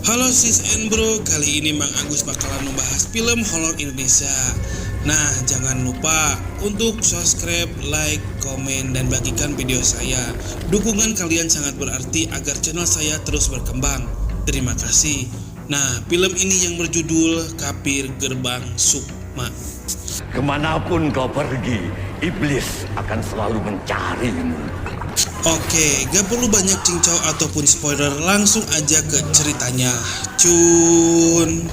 Halo sis and bro, kali ini Mang Agus bakalan membahas film horor Indonesia. Nah, jangan lupa untuk subscribe, like, komen, dan bagikan video saya. Dukungan kalian sangat berarti agar channel saya terus berkembang. Terima kasih. Nah, film ini yang berjudul Kapir Gerbang Sukma. Kemanapun kau pergi, iblis akan selalu mencarimu. Oke, gak perlu banyak cincau ataupun spoiler, langsung aja ke ceritanya. Cun.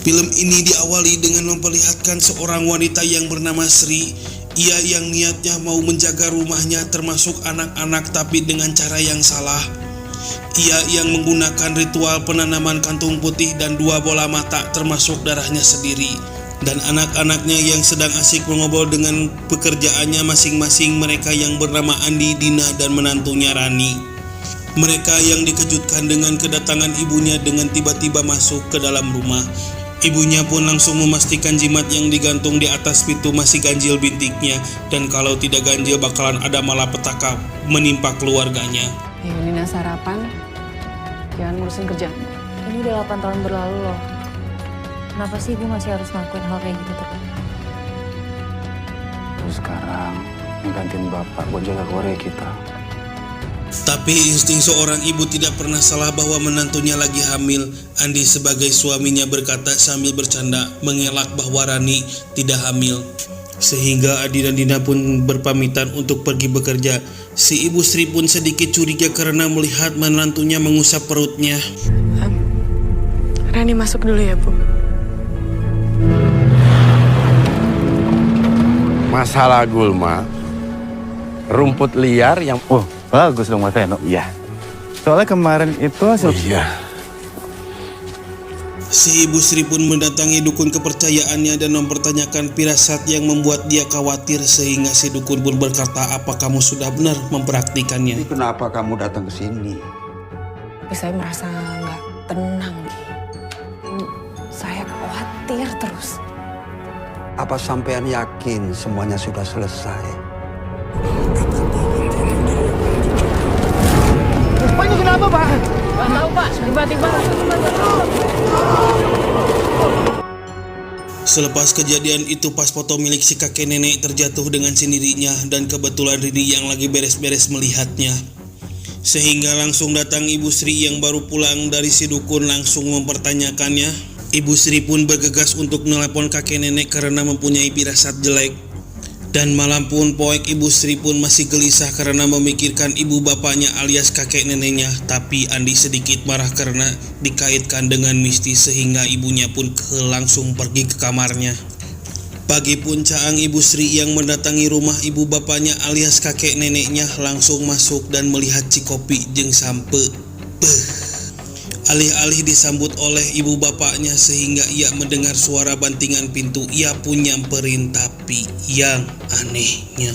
Film ini diawali dengan memperlihatkan seorang wanita yang bernama Sri. Ia yang niatnya mau menjaga rumahnya termasuk anak-anak tapi dengan cara yang salah. Ia yang menggunakan ritual penanaman kantung putih dan 2 bola mata termasuk darahnya sendiri. Dan anak-anaknya yang sedang asik mengobrol dengan pekerjaannya masing-masing, mereka yang bernama Andi, Dina, dan menantunya Rani. Mereka yang dikejutkan dengan kedatangan ibunya dengan tiba-tiba masuk ke dalam rumah. Ibunya pun langsung memastikan jimat yang digantung di atas pintu masih ganjil bintiknya, dan kalau tidak ganjil bakalan ada malapetaka menimpa keluarganya. Ya, Nina sarapan, jangan ngurusin kerjaan. Ini udah 8 tahun berlalu loh. Kenapa sih ibu masih harus ngelakuin hal kayak gitu terus? Terus sekarang menggantiin bapak buat jaga keluarga kita. Tapi insting seorang ibu tidak pernah salah bahwa menantunya lagi hamil. Andi sebagai suaminya berkata sambil bercanda mengelak bahwa Rani tidak hamil. Sehingga Adi dan Dina pun berpamitan untuk pergi bekerja. Si ibu Sri pun sedikit curiga karena melihat menantunya mengusap perutnya. Rani masuk dulu ya, Bu. Masalah gulma, rumput liar yang... Oh, bagus dong Mas Reno. Iya. Soalnya kemarin itu hasil... Iya. Si ibu Sri pun mendatangi dukun kepercayaannya dan mempertanyakan firasat yang membuat dia khawatir, sehingga si dukun pun berkata, apa kamu sudah benar mempraktikannya? Ini kenapa kamu datang ke sini? Tapi saya merasa nggak tenang, Ki. Saya khawatir terus. Apa sampean yakin semuanya sudah selesai? Pak, ini kenapa, Pak? Gak tahu, Pak. Tiba-tiba Selepas kejadian itu, pas foto milik si kakek nenek terjatuh dengan sendirinya dan kebetulan Ridi yang lagi beres-beres melihatnya. Sehingga langsung datang Ibu Sri yang baru pulang dari si dukun langsung mempertanyakannya. Ibu Sri pun bergegas untuk menelepon kakek nenek karena mempunyai firasat jelek. Dan malam pun poek Ibu Sri pun masih gelisah karena memikirkan ibu bapaknya alias kakek neneknya. Tapi Andi sedikit marah karena dikaitkan dengan mistis sehingga ibunya pun langsung pergi ke kamarnya. Pagi pun Caang Ibu Sri yang mendatangi rumah ibu bapaknya alias kakek neneknya langsung masuk dan melihat Cikopi jeung sampe. Alih-alih disambut oleh ibu bapaknya sehingga ia mendengar suara bantingan pintu, ia pun nyamperin, tapi yang anehnya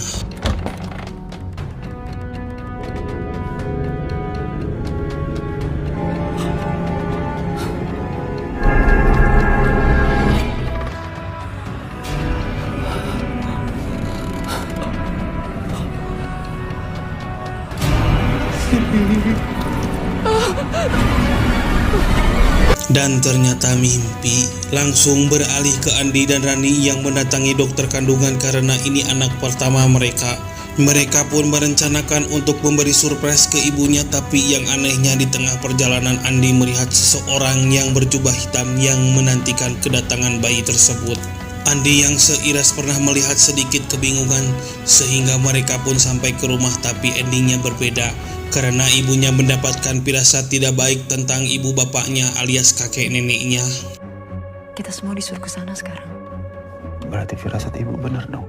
dan ternyata mimpi. Langsung beralih ke Andi dan Rani yang mendatangi dokter kandungan karena ini anak pertama mereka. Mereka pun merencanakan untuk memberi surprise ke ibunya, tapi yang anehnya di tengah perjalanan Andi melihat seseorang yang berjubah hitam yang menantikan kedatangan bayi tersebut. Andi yang seiras pernah melihat sedikit kebingungan sehingga mereka pun sampai ke rumah, tapi endingnya berbeda. Karena ibunya mendapatkan firasat tidak baik tentang ibu bapaknya alias kakek neneknya. kita semua disuruh ke sana sekarang. Berarti firasat ibu benar dong.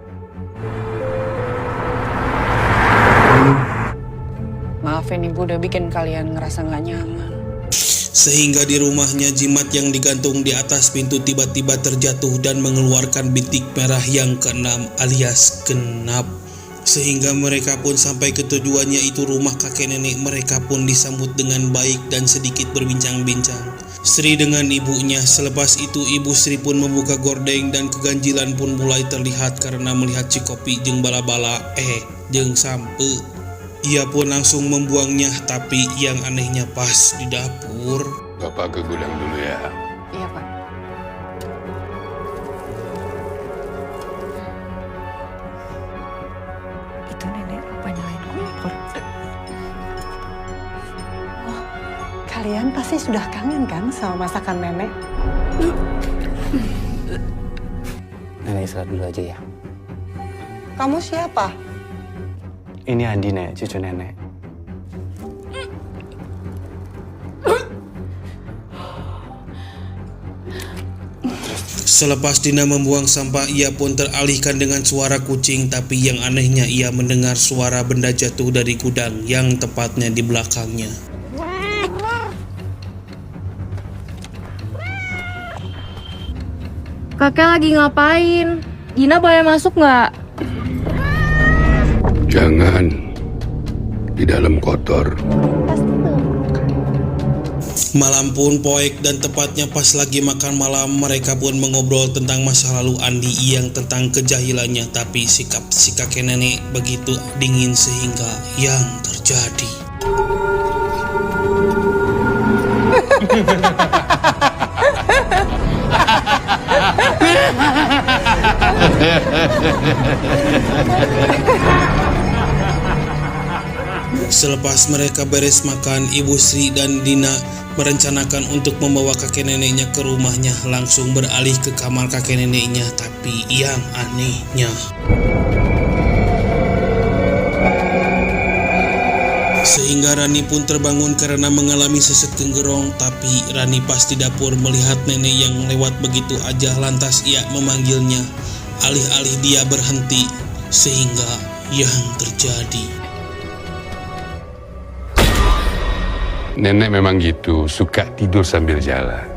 Maafin Ibu udah bikin kalian ngerasa nggak nyaman. Sehingga di rumahnya jimat yang digantung di atas pintu tiba-tiba terjatuh dan mengeluarkan bintik merah yang keenam alias genap. Sehingga mereka pun sampai ke tujuannya, itu rumah kakek nenek mereka pun disambut dengan baik dan sedikit berbincang-bincang. Sri dengan ibunya. Selepas itu Ibu Sri pun membuka gordeng dan keganjilan pun mulai terlihat karena melihat Cikopi jeung bala-bala jeung sampe. Ia pun langsung membuangnya, tapi yang anehnya pas di dapur. Bapak ke gudang dulu ya. Iya, Pak. Itu nenek lupa nyalain kompor. Kalian pasti sudah kangen kan sama masakan nenek? Nenek istirahat dulu aja ya. Kamu siapa? Ini Andi, Nek, cucu nenek. Selepas Dina membuang sampah, ia pun teralihkan dengan suara kucing, tapi yang anehnya ia mendengar suara benda jatuh dari gudang yang tepatnya di belakangnya. Kakek lagi ngapain? Dina boleh masuk nggak? Jangan. Di dalam kotor. Malam pun poek dan tepatnya pas lagi makan malam, mereka pun mengobrol tentang masa lalu Andi yang tentang kejahilannya, tapi sikap si kakek nenek begitu dingin sehingga yang terjadi. Selepas mereka beres makan, Ibu Sri dan Dina merencanakan untuk membawa kakek neneknya ke rumahnya, langsung beralih ke kamar kakek neneknya, tapi yang anehnya sehingga Rani pun terbangun karena mengalami sesak tenggerong, tapi Rani pas di dapur melihat nenek yang lewat begitu aja, lantas ia memanggilnya. Alih-alih dia berhenti, sehingga yang terjadi. Nenek memang gitu, suka tidur sambil jalan.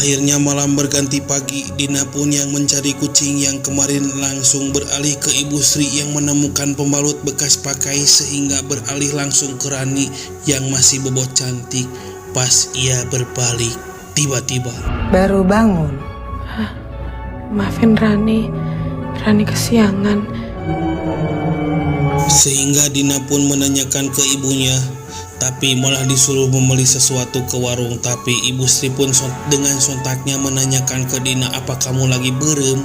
Akhirnya malam berganti pagi, Dina pun yang mencari kucing yang kemarin langsung beralih ke Ibu Sri yang menemukan pembalut bekas pakai, sehingga beralih langsung ke Rani yang masih bobot cantik. Pas ia berbalik, tiba-tiba baru bangun. Maafin Rani kesiangan. Sehingga Dina pun menanyakan ke ibunya, tapi malah disuruh membeli sesuatu ke warung. Tapi Ibu Sri pun dengan sontaknya menanyakan ke Dina, apa kamu lagi berem?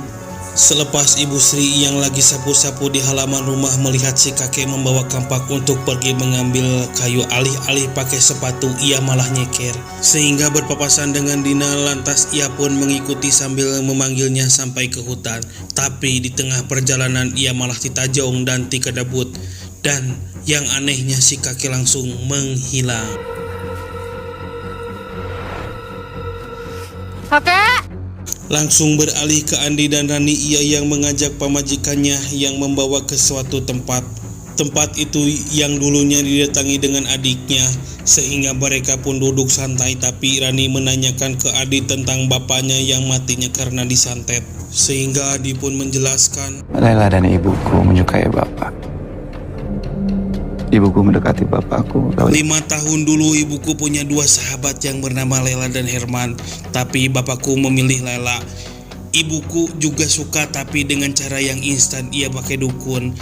Selepas Ibu Sri yang lagi sapu-sapu di halaman rumah melihat si kakek membawa kampak untuk pergi mengambil kayu, alih-alih pakai sepatu ia malah nyeker, sehingga berpapasan dengan Dina. Lantas ia pun mengikuti sambil memanggilnya sampai ke hutan. Tapi di tengah perjalanan ia malah ditajong dan tikedebut, dan yang anehnya si kakek langsung menghilang. Kakek! Langsung beralih ke Andi dan Rani, ia yang mengajak pamajikannya yang membawa ke suatu tempat. Tempat itu yang dulunya didatangi dengan adiknya, sehingga mereka pun duduk santai, tapi Rani menanyakan ke Adi tentang bapaknya yang matinya karena disantet. Sehingga Adi pun menjelaskan, Lela dan ibuku menyukai bapak. Ibuku mendekati bapakku. 5 tahun dulu ibuku punya 2 sahabat yang bernama Lela dan Herman, tapi bapakku memilih Lela. Ibuku juga suka, tapi dengan cara yang instan, ia pakai dukun.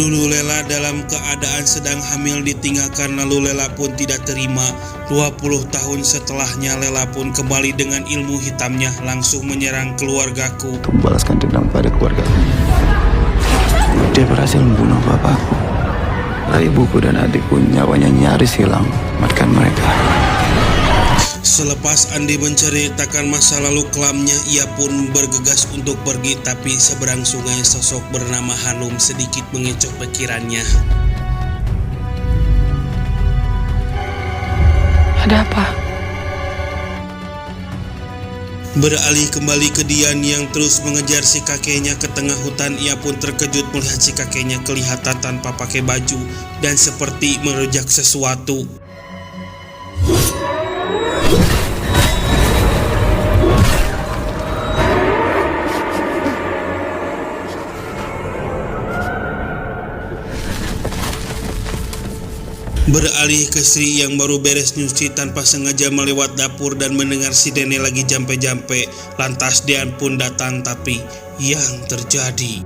Dulu Lela dalam keadaan sedang hamil ditinggalkan, lalu Lela pun tidak terima. 20 tahun setelahnya Lela pun kembali dengan ilmu hitamnya, langsung menyerang keluargaku. Untuk membalaskan dendam pada keluargaku. Dia berhasil membunuh bapakku. Ibuku dan adikku nyawanya nyaris hilang, matikan mereka. Selepas Andi menceritakan masa lalu kelamnya, ia pun bergegas untuk pergi, tapi seberang sungai sosok bernama Hanum sedikit mengecoh pikirannya. Ada apa? Beralih kembali ke Dian yang terus mengejar si kakeknya ke tengah hutan, ia pun terkejut melihat si kakeknya kelihatan tanpa pakai baju dan seperti merujak sesuatu. Beralih ke Sri yang baru beres nyuci, tanpa sengaja melewat dapur dan mendengar si nenek lagi jampe-jampe. Lantas dia pun datang, tapi yang terjadi...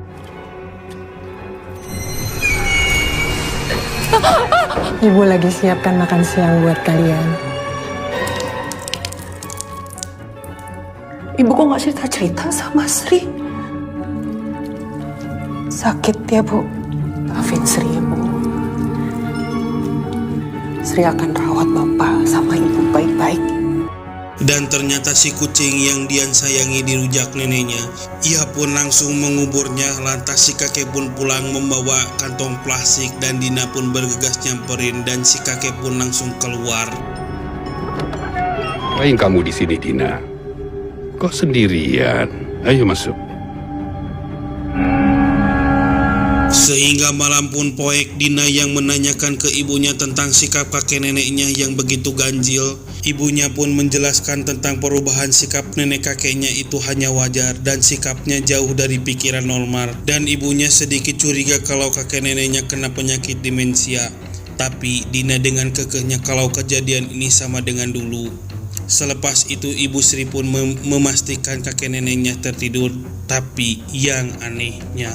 Ibu lagi siapkan makan siang buat kalian. Ibu kok nggak cerita-cerita sama Sri? Sakit ya, Bu. Maafin Sri ya, Bu. Sri akan rawat Bapak sama Ibu baik-baik. Dan ternyata si kucing yang Dian sayangi dirujak neneknya. Ia pun langsung menguburnya. Lantas si kakek pun pulang membawa kantong plastik dan Dina pun bergegas nyamperin dan si kakek pun langsung keluar. Ngapain kamu di sini, Dina? Kok sendirian? Ayo masuk. Sehingga malam pun poek, Dina yang menanyakan ke ibunya tentang sikap kakek neneknya yang begitu ganjil. Ibunya pun menjelaskan tentang perubahan sikap nenek kakeknya itu hanya wajar dan sikapnya jauh dari pikiran normal. Dan ibunya sedikit curiga kalau kakek neneknya kena penyakit demensia. Tapi Dina dengan kekehnya kalau kejadian ini sama dengan dulu. Selepas itu Ibu Sri pun memastikan kakek neneknya tertidur. Tapi yang anehnya,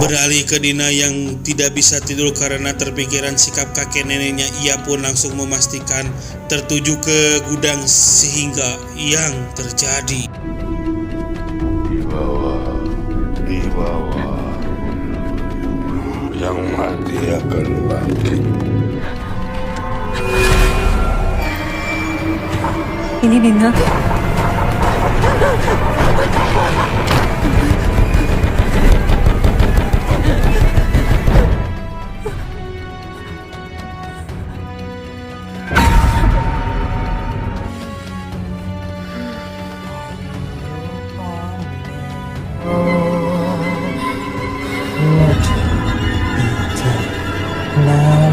beralih ke Dina yang tidak bisa tidur karena terpikiran sikap kakek neneknya, ia pun langsung memastikan tertuju ke gudang sehingga yang terjadi. Di bawah. Yang mati akan bangkit. Ini Dina.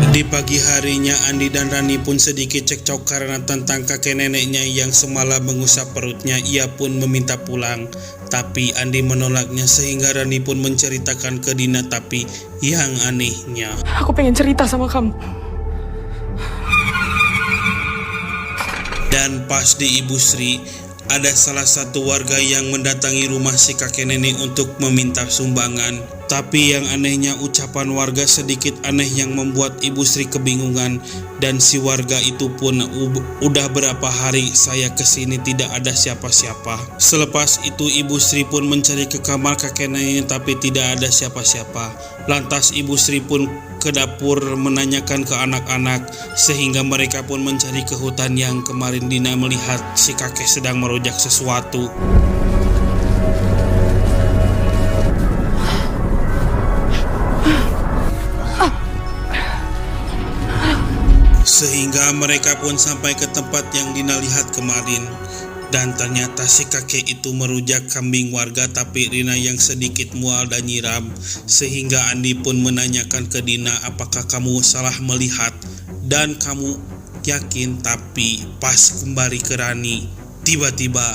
Di pagi harinya Andi dan Rani pun sedikit cekcok karena tentang kakek neneknya yang semalam mengusap perutnya. Ia pun meminta pulang, tapi Andi menolaknya sehingga Rani pun menceritakan ke Dina. Tapi yang anehnya, Aku pengen cerita sama kamu. dan pas di Ibu Sri, ada salah satu warga yang mendatangi rumah si kakek nenek untuk meminta sumbangan. Tapi yang anehnya ucapan warga sedikit aneh yang membuat Ibu Sri kebingungan. Dan si warga itu pun, udah berapa hari saya kesini tidak ada siapa-siapa. Selepas itu Ibu Sri pun mencari ke kamar kakek nenek tapi tidak ada siapa-siapa. Lantas Ibu Sri pun ke dapur menanyakan ke anak-anak sehingga mereka pun mencari ke hutan yang kemarin Dina melihat si kakek sedang merujak sesuatu. Sehingga mereka pun sampai ke tempat yang Dina lihat kemarin. Dan ternyata si kakek itu merujak kambing warga, tapi Dina yang sedikit mual dan nyiram. Sehingga Andi pun menanyakan ke Dina, apakah kamu salah melihat? Dan kamu yakin? Tapi pas kembali ke Rani, tiba-tiba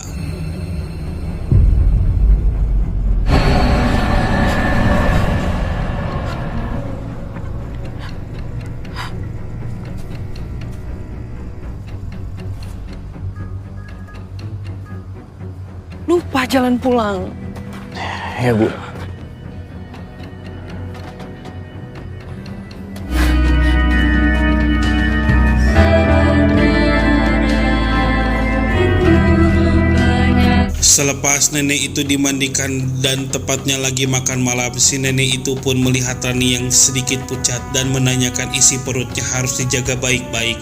Lupa jalan pulang. Ya, Bu. selepas nenek itu dimandikan dan tepatnya lagi makan malam, si nenek itu pun melihat Rani yang sedikit pucat dan menanyakan isi perutnya harus dijaga baik-baik.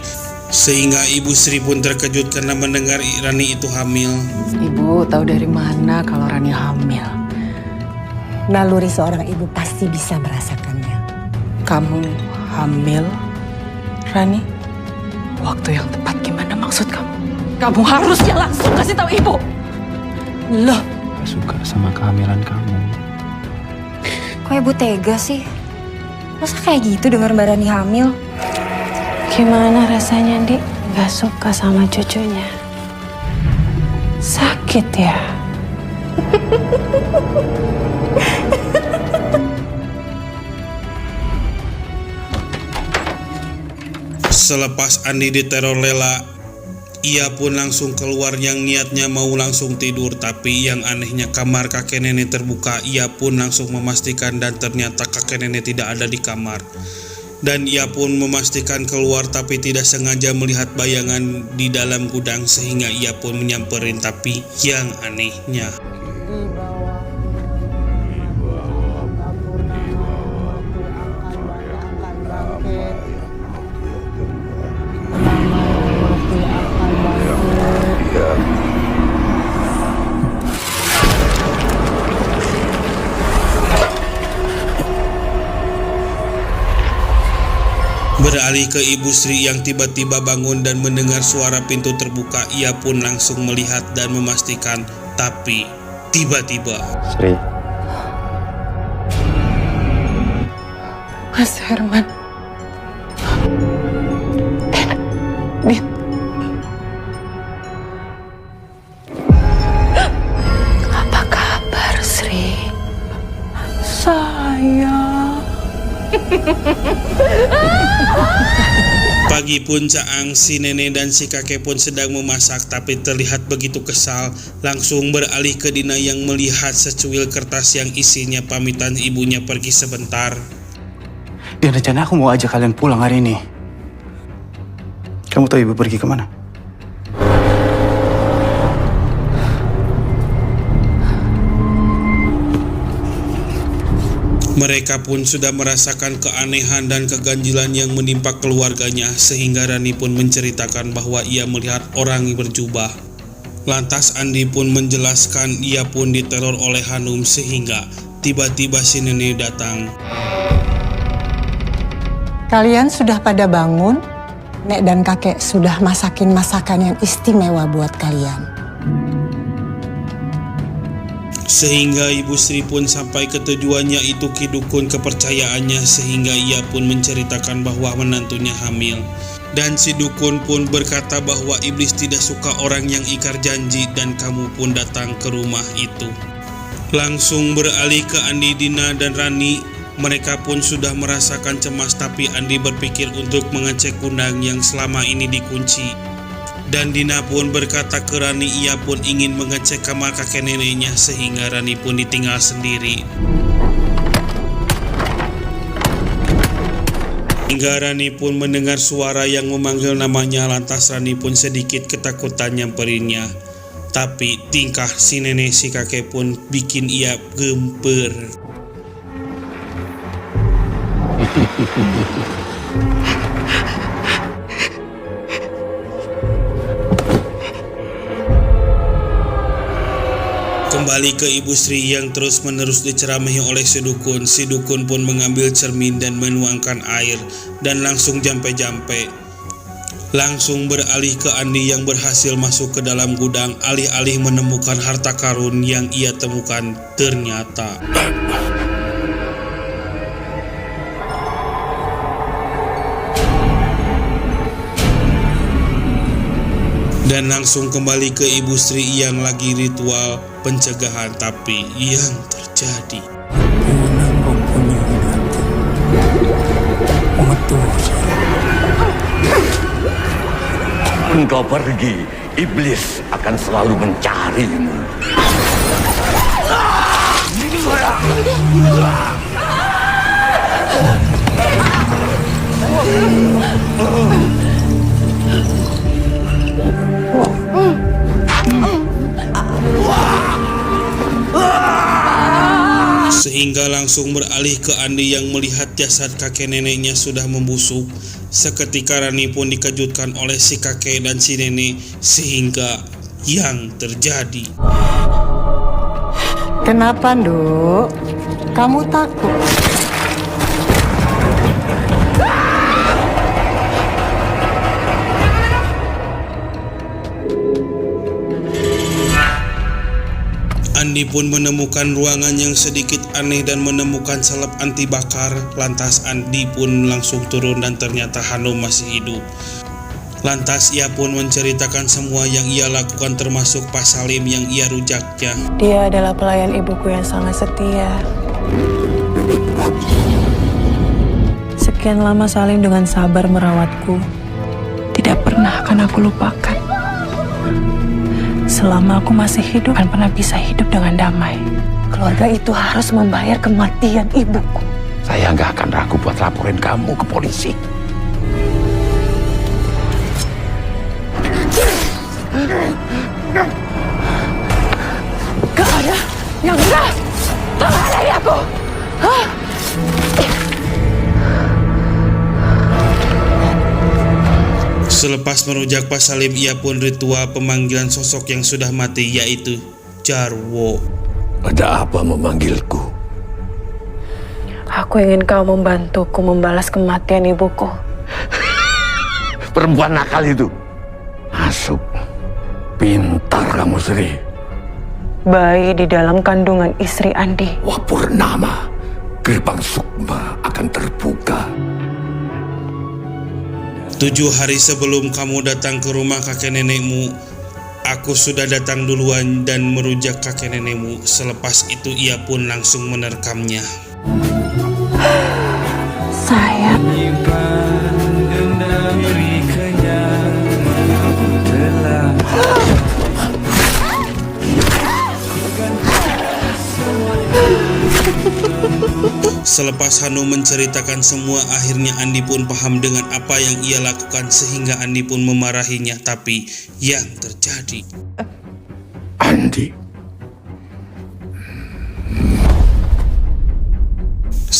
Sehingga Ibu Sri pun terkejut karena mendengar Rani itu hamil. Ibu tahu dari mana kalau Rani hamil? Naluri seorang ibu pasti bisa merasakannya. Kamu hamil, Rani? Waktu yang tepat gimana maksud kamu? Kamu harusnya langsung kasih tahu ibu. Loh, Gak suka sama kehamilan kamu. Kok ibu tega sih? Masa kayak gitu dengar Mbak Rani hamil? gimana rasanya, Dik? nggak suka sama cucunya. Sakit ya? Selepas Andi diteror Lela, ia pun langsung keluar yang niatnya mau langsung tidur. Tapi yang anehnya kamar kakek nenek terbuka. Ia pun langsung memastikan dan ternyata kakek nenek tidak ada di kamar. Dan ia pun memastikan keluar tapi tidak sengaja melihat bayangan di dalam gudang sehingga ia pun menyamperin. Tapi yang anehnya, beralih ke Ibu Sri yang tiba-tiba bangun dan mendengar suara pintu terbuka. Ia pun langsung melihat dan memastikan. Tapi tiba-tiba, Sri, Mas Herman. Din. Apa kabar, Sri? Sayang. pagi pun Caang, si nenek dan si kakek pun sedang memasak tapi terlihat begitu kesal. Langsung beralih ke Dina yang melihat secuil kertas yang isinya pamitan ibunya pergi sebentar. Dan rencana aku mau ajak kalian pulang hari ini. Kamu tahu ibu pergi kemana? Mereka pun sudah merasakan keanehan dan keganjilan yang menimpa keluarganya sehingga Rani pun menceritakan bahwa ia melihat orang berjubah. Lantas Andi pun menjelaskan ia pun diteror oleh Hanum sehingga tiba-tiba si nenek datang. Kalian sudah pada bangun? Nek dan kakek sudah masakin masakan yang istimewa buat kalian. Sehingga Ibu Sri pun sampai ke tujuannya, itu kidukun kepercayaannya, sehingga ia pun menceritakan bahwa menantunya hamil. Dan si dukun pun berkata bahwa iblis tidak suka orang yang ingkar janji dan kamu pun datang ke rumah itu. Langsung beralih ke Andi, Dina, dan Rani. Mereka pun sudah merasakan cemas tapi Andi berpikir untuk mengecek gudang yang selama ini dikunci. Dan Dina pun berkata ke Rani ia pun ingin mengecek kamar kakek neneknya sehingga Rani pun ditinggal sendiri. Hingga Rani pun mendengar suara yang memanggil namanya, lantas Rani pun sedikit ketakutan nyamperinnya. Tapi tingkah si nenek si kakek pun bikin ia gemper. Kembali ke Ibu Sri yang terus-menerus diceramahi oleh si dukun. Si dukun pun mengambil cermin dan menuangkan air dan langsung jampe-jampe. Langsung beralih ke Andi yang berhasil masuk ke dalam gudang alih-alih menemukan harta karun yang ia temukan ternyata. Dan langsung kembali ke Ibu Sri yang lagi ritual pencegahan, tapi yang terjadi. Engkau pergi, iblis akan selalu mencarimu. Sehingga langsung beralih ke Andi yang melihat jasad kakek neneknya sudah membusuk. Seketika Rani pun dikejutkan oleh si kakek dan si nenek sehingga yang terjadi. Kenapa, Nduk? Kamu takut? Andi pun menemukan ruangan yang sedikit aneh dan menemukan salep anti bakar. Lantas Andi pun langsung turun dan ternyata Hanum masih hidup. Lantas ia pun menceritakan semua yang ia lakukan termasuk Pak Salim yang ia rujaknya. Dia adalah pelayan ibuku yang sangat setia. Sekian lama Salim dengan sabar merawatku. Tidak pernah akan aku lupakan. Selama aku masih hidup, akan pernah bisa hidup dengan damai. Keluarga itu harus membayar kematian ibuku. Saya nggak akan ragu buat laporin kamu ke polisi. Gak ada yang bisa menghalangi aku. Selepas merujak Pak Salim, ia pun ritual pemanggilan sosok yang sudah mati, yaitu Jarwo. Ada apa memanggilku? Aku ingin kau membantuku membalas kematian ibuku. Perempuan nakal itu. Masuk. Pintar kamu, Sri. Bayi di dalam kandungan istri Andi. Wah, Purnama. Gerbang Sukma akan terbuka. 7 hari sebelum kamu datang ke rumah kakek nenekmu, aku sudah datang duluan dan merujak kakek nenekmu. Selepas itu ia pun langsung menerkamnya. Sayang. Selepas Hanum menceritakan semua, akhirnya Andi pun paham dengan apa yang ia lakukan sehingga Andi pun memarahinya. Tapi yang terjadi, Andi.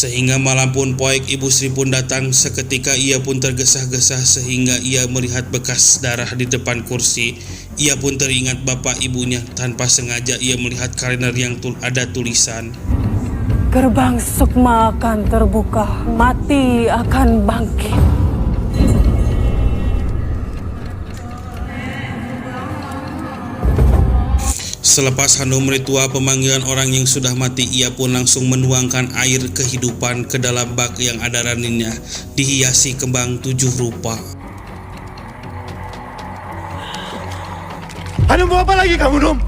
sehingga malam pun poek Ibu Sri pun datang. Seketika ia pun tergesa-gesa sehingga ia melihat bekas darah di depan kursi. Ia pun teringat bapak ibunya. Tanpa sengaja ia melihat kalender yang ada tulisan, Gerbang Sukma akan terbuka, mati akan bangkit. Selepas Hanum ritual pemanggilan orang yang sudah mati, ia pun langsung menuangkan air kehidupan ke dalam bak yang ada raninnya, dihiasi kembang 7 rupa. Hanum, mau apa lagi kamu, Num?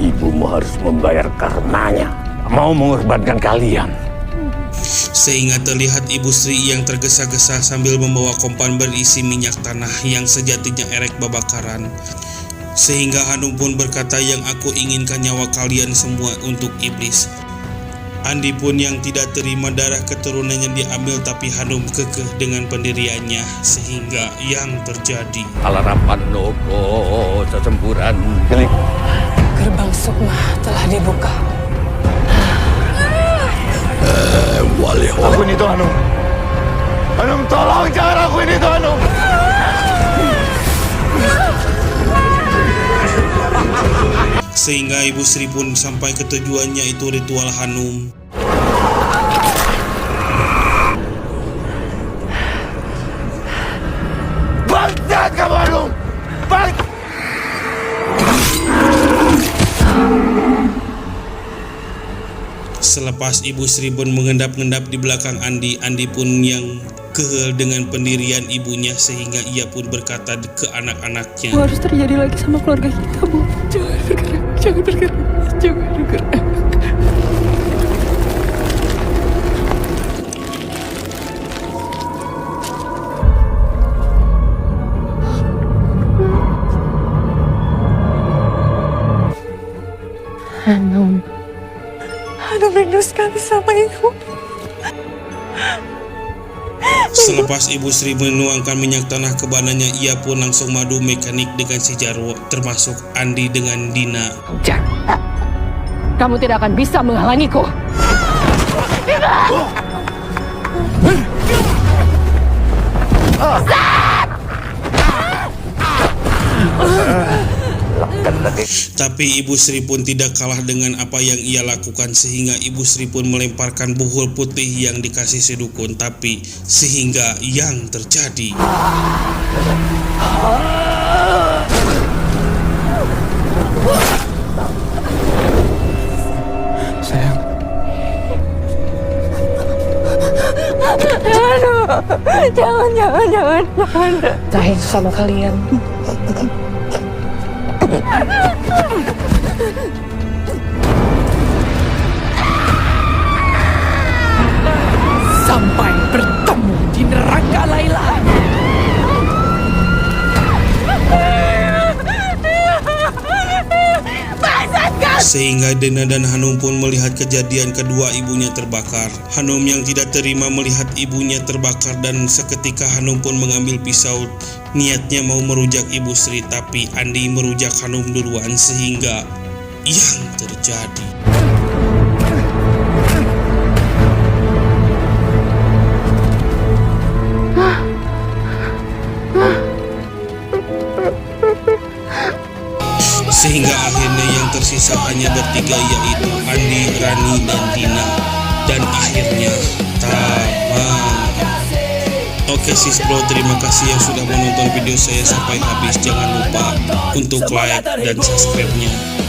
Ibumu harus membayar karenanya. Mau mengorbankan kalian. Sehingga terlihat Ibu Sri yang tergesa-gesa sambil membawa kompan berisi minyak tanah yang sejatinya erek babakaran. Sehingga Hanum pun berkata, yang aku inginkan nyawa kalian semua untuk iblis. Andi pun yang tidak terima darah keturunannya diambil, tapi Hanum kekeh dengan pendiriannya. Sehingga yang terjadi, Alarapan Noko, sesemburan. Gerbang Sukma telah dibuka. Lakuin itu, Hanum. Hanum, tolong jangan lakuin itu, Hanum. sehingga Ibu Sri pun sampai ke tujuannya, itu ritual Hanum. Bangsat kamu, Hanum! Selepas Ibu Sri pun mengendap-endap di belakang Andi, Andi pun yang kehel dengan pendirian ibunya sehingga ia pun berkata ke anak-anaknya, Harus terjadi lagi sama keluarga kita, Bu. Jangan bergerak, jangan bergerak, jangan bergerak. Hanum rindu sekali sama ibu. Selepas Ibu Sri menuangkan minyak tanah ke badannya, ia pun langsung madu mekanik dengan si Jarwo, termasuk Andi dengan Dina. Kamu tidak akan bisa menghalangiku. Tapi Ibu Sri pun tidak kalah dengan apa yang ia lakukan, sehingga Ibu Sri pun melemparkan buhul putih yang dikasih si dukun. Tapi sehingga yang terjadi, Sayang. Jangan. Sayang sama kalian. Sampai bertemu di neraka Laila. Sehingga Dena dan Hanum pun melihat kejadian kedua ibunya terbakar. Hanum yang tidak terima melihat ibunya terbakar dan seketika Hanum pun mengambil pisau. Niatnya mau merujak Ibu Sri, tapi Andi merujak Hanum duluan sehingga yang terjadi. Sehingga akhirnya yang tersisa hanya bertiga, yaitu Andi, Rani, dan Dina. Dan akhirnya tamat. Oke sis bro, terima kasih yang sudah menonton video saya sampai habis. Jangan lupa untuk like dan subscribe-nya.